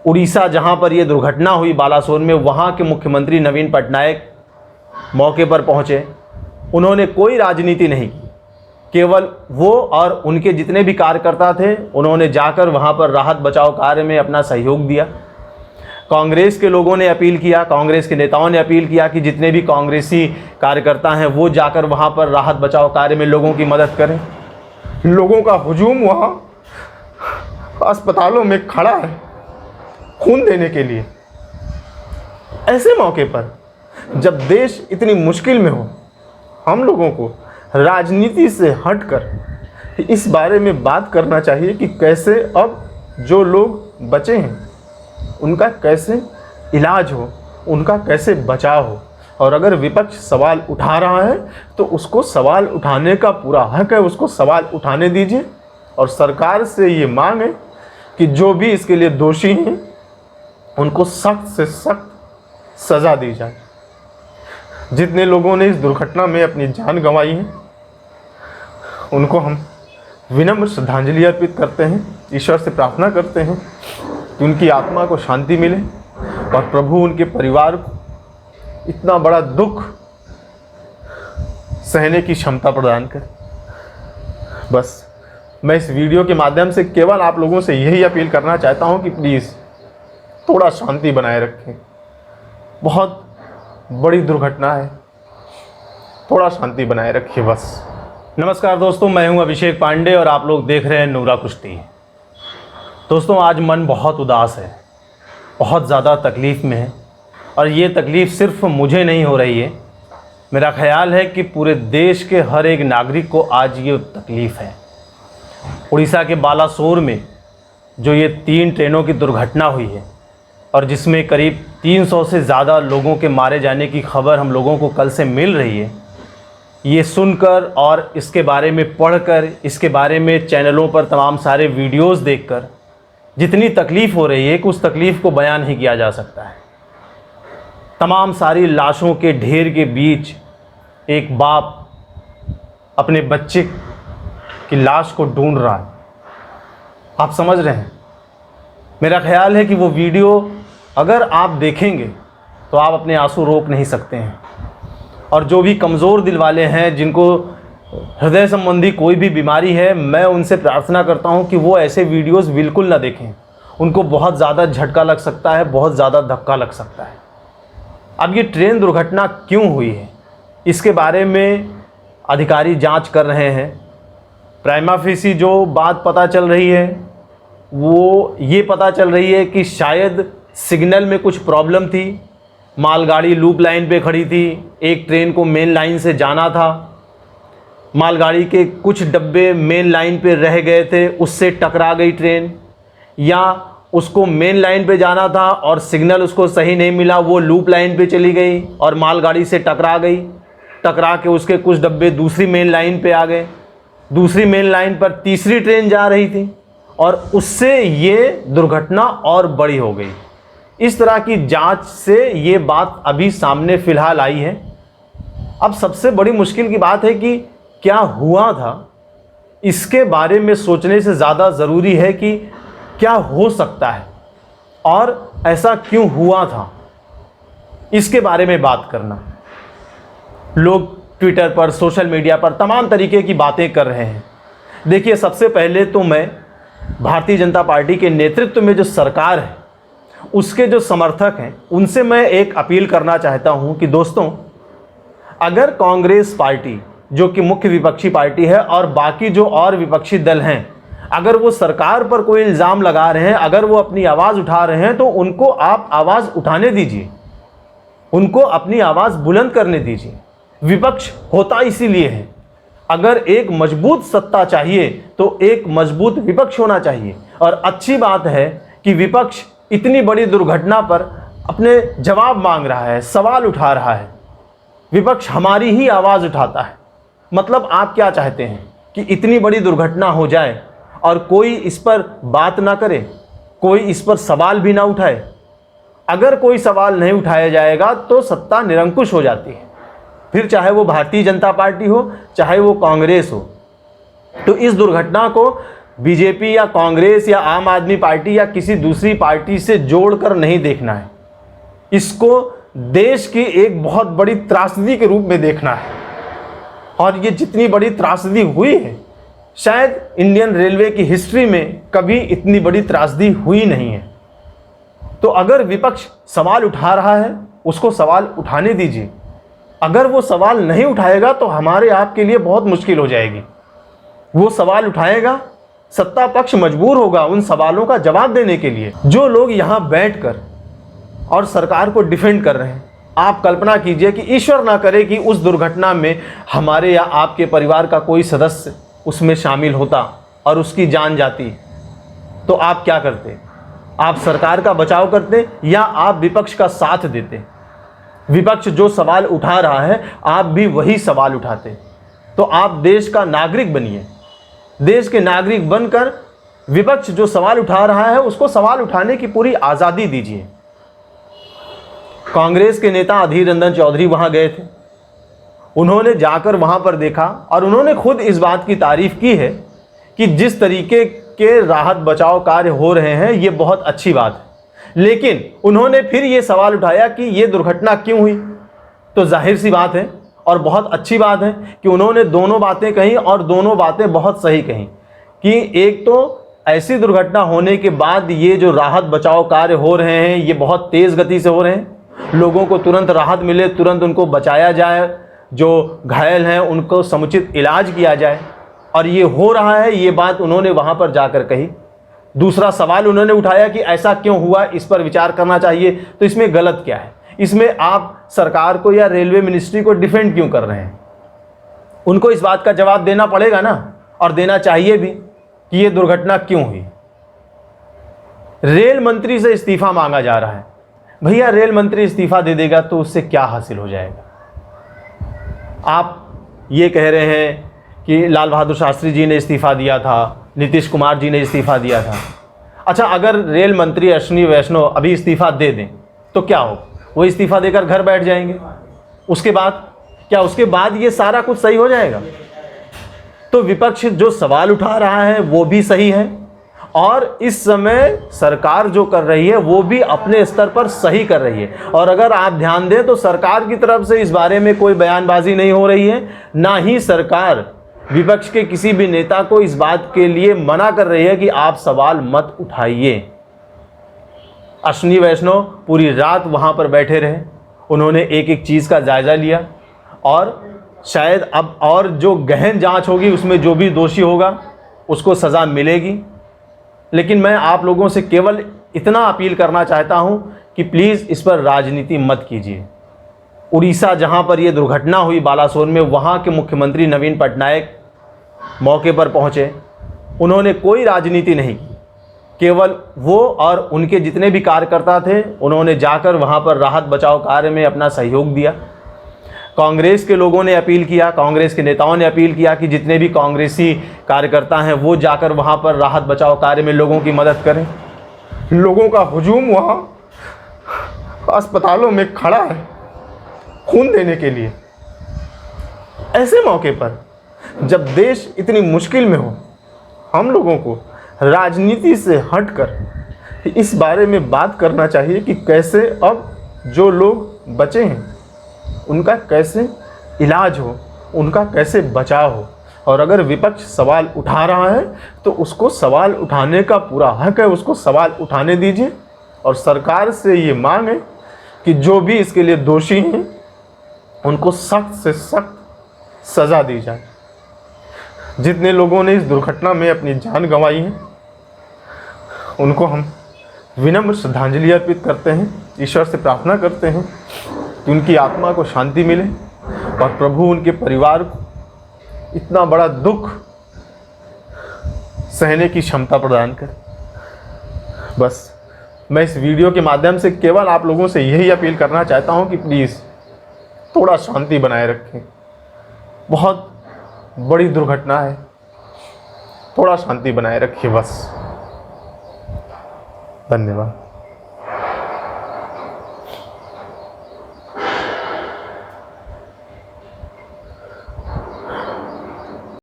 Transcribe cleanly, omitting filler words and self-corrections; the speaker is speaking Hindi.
उड़ीसा जहां पर यह दुर्घटना हुई बालासोर में, वहां के मुख्यमंत्री नवीन पटनायक मौके पर पहुंचे। उन्होंने कोई राजनीति नहीं की, केवल वो और उनके जितने भी कार्यकर्ता थे उन्होंने जाकर वहां पर राहत बचाव कार्य में अपना सहयोग दिया। कांग्रेस के लोगों ने अपील किया, कांग्रेस के नेताओं ने अपील किया कि जितने भी कांग्रेसी कार्यकर्ता हैं वो जाकर वहां पर राहत बचाव कार्य में लोगों की मदद करें। लोगों का हुजूम वहां अस्पतालों में खड़ा है खून देने के लिए। ऐसे मौके पर जब देश इतनी मुश्किल में हो, हम लोगों को राजनीति से हटकर इस बारे में बात करना चाहिए कि कैसे अब जो लोग बचे हैं उनका कैसे इलाज हो, उनका कैसे बचाव हो। और अगर विपक्ष सवाल उठा रहा है तो उसको सवाल उठाने का पूरा हक है, उसको सवाल उठाने दीजिए। और सरकार से ये मांग है कि जो भी इसके लिए दोषी हैं उनको सख्त से सख्त सज़ा दी जाए। जितने लोगों ने इस दुर्घटना में अपनी जान गंवाई है उनको हम विनम्र श्रद्धांजलि अर्पित करते हैं। ईश्वर से प्रार्थना करते हैं कि उनकी आत्मा को शांति मिले और प्रभु उनके परिवार को इतना बड़ा दुख सहने की क्षमता प्रदान करे। बस मैं इस वीडियो के माध्यम से केवल आप लोगों से यही अपील करना चाहता हूं कि प्लीज़ थोड़ा शांति बनाए रखें। बहुत बड़ी दुर्घटना है, थोड़ा शांति बनाए रखिए बस। नमस्कार दोस्तों, मैं हूं अभिषेक पांडे और आप लोग देख रहे हैं नूरा कुश्ती। दोस्तों, आज मन बहुत उदास है, बहुत ज़्यादा तकलीफ़ में है। और ये तकलीफ़ सिर्फ मुझे नहीं हो रही है, मेरा ख्याल है कि पूरे देश के हर एक नागरिक को आज ये तकलीफ़ है। उड़ीसा के बालासोर में जो ये 3 ट्रेनों की दुर्घटना हुई है और जिसमें करीब 300 से ज़्यादा लोगों के मारे जाने की खबर हम लोगों को कल से मिल रही है, ये सुनकर और इसके बारे में पढ़कर, इसके बारे में चैनलों पर तमाम सारे वीडियोस देखकर जितनी तकलीफ़ हो रही है कि उस तकलीफ़ को बयान नहीं किया जा सकता है। तमाम सारी लाशों के ढेर के बीच एक बाप अपने बच्चे की लाश को ढूंढ रहा है। आप समझ रहे हैं? मेरा ख्याल है कि वो वीडियो अगर आप देखेंगे तो आप अपने आंसू रोक नहीं सकते हैं। और जो भी कमज़ोर दिल वाले हैं, जिनको हृदय संबंधी कोई भी बीमारी है, मैं उनसे प्रार्थना करता हूं कि वो ऐसे वीडियोस बिल्कुल ना देखें। उनको बहुत ज़्यादा झटका लग सकता है, बहुत ज़्यादा धक्का लग सकता है। अब ये ट्रेन दुर्घटना क्यों हुई है, इसके बारे में अधिकारी जांच कर रहे हैं। प्राइमा फेसी जो बात पता चल रही है वो ये पता चल रही है कि शायद सिग्नल में कुछ प्रॉब्लम थी। मालगाड़ी लूप लाइन पे खड़ी थी, एक ट्रेन को मेन लाइन से जाना था, मालगाड़ी के कुछ डब्बे मेन लाइन पे रह गए थे, उससे टकरा गई ट्रेन। या उसको मेन लाइन पे जाना था और सिग्नल उसको सही नहीं मिला, वो लूप लाइन पे चली गई और मालगाड़ी से टकरा गई। टकरा के उसके कुछ डब्बे दूसरी मेन लाइन पे आ गए। दूसरी मेन लाइन पर तीसरी ट्रेन जा रही थी और उससे ये दुर्घटना और बड़ी हो गई। इस तरह की जांच से ये बात अभी सामने फ़िलहाल आई है। अब सबसे बड़ी मुश्किल की बात है कि क्या हुआ था, इसके बारे में सोचने से ज़्यादा ज़रूरी है कि क्या हो सकता है और ऐसा क्यों हुआ था, इसके बारे में बात करना। लोग ट्विटर पर, सोशल मीडिया पर तमाम तरीके की बातें कर रहे हैं। देखिए, सबसे पहले तो मैं भारतीय जनता पार्टी के नेतृत्व में जो सरकार है उसके जो समर्थक हैं उनसे मैं एक अपील करना चाहता हूं कि दोस्तों, अगर कांग्रेस पार्टी जो कि मुख्य विपक्षी पार्टी है और बाकी जो और विपक्षी दल हैं, अगर वो सरकार पर कोई इल्ज़ाम लगा रहे हैं, अगर वो अपनी आवाज़ उठा रहे हैं, तो उनको आप आवाज़ उठाने दीजिए, उनको अपनी आवाज़ बुलंद करने दीजिए। विपक्ष होता इसीलिए है। अगर एक मजबूत सत्ता चाहिए तो एक मजबूत विपक्ष होना चाहिए। और अच्छी बात है कि विपक्ष इतनी बड़ी दुर्घटना पर अपने जवाब मांग रहा है, सवाल उठा रहा है। विपक्ष हमारी ही आवाज़ उठाता है। मतलब आप क्या चाहते हैं कि इतनी बड़ी दुर्घटना हो जाए और कोई इस पर बात ना करे, कोई इस पर सवाल भी ना उठाए? अगर कोई सवाल नहीं उठाया जाएगा तो सत्ता निरंकुश हो जाती है। फिर चाहे वो भारतीय जनता पार्टी हो, चाहे वो कांग्रेस हो। तो इस दुर्घटना को बीजेपी या कांग्रेस या आम आदमी पार्टी या किसी दूसरी पार्टी से जोड़कर नहीं देखना है, इसको देश की एक बहुत बड़ी त्रासदी के रूप में देखना है। और ये जितनी बड़ी त्रासदी हुई है, शायद इंडियन रेलवे की हिस्ट्री में कभी इतनी बड़ी त्रासदी हुई नहीं है। तो अगर विपक्ष सवाल उठा रहा है, उसको सवाल उठाने दीजिए। अगर वो सवाल नहीं उठाएगा तो हमारे आपके लिए बहुत मुश्किल हो जाएगी। वो सवाल उठाएगा, सत्ता पक्ष मजबूर होगा उन सवालों का जवाब देने के लिए। जो लोग यहाँ बैठकर और सरकार को डिफेंड कर रहे हैं, आप कल्पना कीजिए कि ईश्वर ना करे कि उस दुर्घटना में हमारे या आपके परिवार का कोई सदस्य उसमें शामिल होता और उसकी जान जाती, तो आप क्या करते? आप सरकार का बचाव करते या आप विपक्ष का साथ देते? विपक्ष जो सवाल उठा रहा है, आप भी वही सवाल उठाते। तो आप देश का नागरिक बनिए। देश के नागरिक बनकर विपक्ष जो सवाल उठा रहा है, उसको सवाल उठाने की पूरी आज़ादी दीजिए। कांग्रेस के नेता अधीर रंजन चौधरी वहां गए थे। उन्होंने जाकर वहां पर देखा और उन्होंने खुद इस बात की तारीफ की है कि जिस तरीके के राहत बचाव कार्य हो रहे हैं, ये बहुत अच्छी बात है। लेकिन उन्होंने फिर ये सवाल उठाया कि ये दुर्घटना क्यों हुई। तो जाहिर सी बात है और बहुत अच्छी बात है कि उन्होंने दोनों बातें कही और दोनों बातें बहुत सही कही कि एक तो ऐसी दुर्घटना होने के बाद ये जो राहत बचाव कार्य हो रहे हैं, ये बहुत तेज़ गति से हो रहे हैं। लोगों को तुरंत राहत मिले, तुरंत उनको बचाया जाए, जो घायल हैं उनको समुचित इलाज किया जाए, और ये हो रहा है। ये बात उन्होंने वहाँ पर जाकर कही। दूसरा सवाल उन्होंने उठाया कि ऐसा क्यों हुआ, इस पर विचार करना चाहिए। तो इसमें गलत क्या है? इसमें आप सरकार को या रेलवे मिनिस्ट्री को डिफेंड क्यों कर रहे हैं? उनको इस बात का जवाब देना पड़ेगा ना, और देना चाहिए भी कि ये दुर्घटना क्यों हुई। रेल मंत्री से इस्तीफा मांगा जा रहा है। भैया, रेल मंत्री इस्तीफा दे देगा तो उससे क्या हासिल हो जाएगा? आप ये कह रहे हैं कि लाल बहादुर शास्त्री जी ने इस्तीफा दिया था, नीतीश कुमार जी ने इस्तीफा दिया था। अच्छा, अगर रेल मंत्री अश्विनी वैष्णव अभी इस्तीफा दे दें तो क्या हो? वो इस्तीफा देकर घर बैठ जाएंगे। उसके बाद क्या, उसके बाद ये सारा कुछ सही हो जाएगा? तो विपक्ष जो सवाल उठा रहा है वो भी सही है, और इस समय सरकार जो कर रही है वो भी अपने स्तर पर सही कर रही है। और अगर आप ध्यान दें तो सरकार की तरफ से इस बारे में कोई बयानबाजी नहीं हो रही है, ना ही सरकार विपक्ष के किसी भी नेता को इस बात के लिए मना कर रही है कि आप सवाल मत उठाइए। अश्विनी वैष्णव पूरी रात वहां पर बैठे रहे। उन्होंने एक एक चीज़ का जायज़ा लिया, और शायद अब और जो गहन जांच होगी उसमें जो भी दोषी होगा उसको सज़ा मिलेगी। लेकिन मैं आप लोगों से केवल इतना अपील करना चाहता हूं कि प्लीज़ इस पर राजनीति मत कीजिए। उड़ीसा जहां पर यह दुर्घटना हुई बालासोर में, वहां के मुख्यमंत्री नवीन पटनायक मौके पर पहुंचे। उन्होंने कोई राजनीति नहीं की, केवल वो और उनके जितने भी कार्यकर्ता थे उन्होंने जाकर वहां पर राहत बचाव कार्य में अपना सहयोग दिया। कांग्रेस के लोगों ने अपील किया, कांग्रेस के नेताओं ने अपील किया कि जितने भी कांग्रेसी कार्यकर्ता हैं वो जाकर वहां पर राहत बचाव कार्य में लोगों की मदद करें। लोगों का हुजूम वहां अस्पतालों में खड़ा है खून देने के लिए। ऐसे मौके पर जब देश इतनी मुश्किल में हो, हम लोगों को राजनीति से हटकर इस बारे में बात करना चाहिए कि कैसे अब जो लोग बचे हैं उनका कैसे इलाज हो, उनका कैसे बचाव हो। और अगर विपक्ष सवाल उठा रहा है तो उसको सवाल उठाने का पूरा हक है, उसको सवाल उठाने दीजिए। और सरकार से ये मांग है कि जो भी इसके लिए दोषी हैं उनको सख्त से सख्त सज़ा दी जाए। जितने लोगों ने इस दुर्घटना में अपनी जान गंवाई है उनको हम विनम्र श्रद्धांजलि अर्पित करते हैं। ईश्वर से प्रार्थना करते हैं कि उनकी आत्मा को शांति मिले और प्रभु उनके परिवार को इतना बड़ा दुख सहने की क्षमता प्रदान करे। बस मैं इस वीडियो के माध्यम से केवल आप लोगों से यही अपील करना चाहता हूं कि प्लीज़ थोड़ा शांति बनाए रखें। बहुत बड़ी दुर्घटना है, थोड़ा शांति बनाए रखिए बस। धन्यवाद।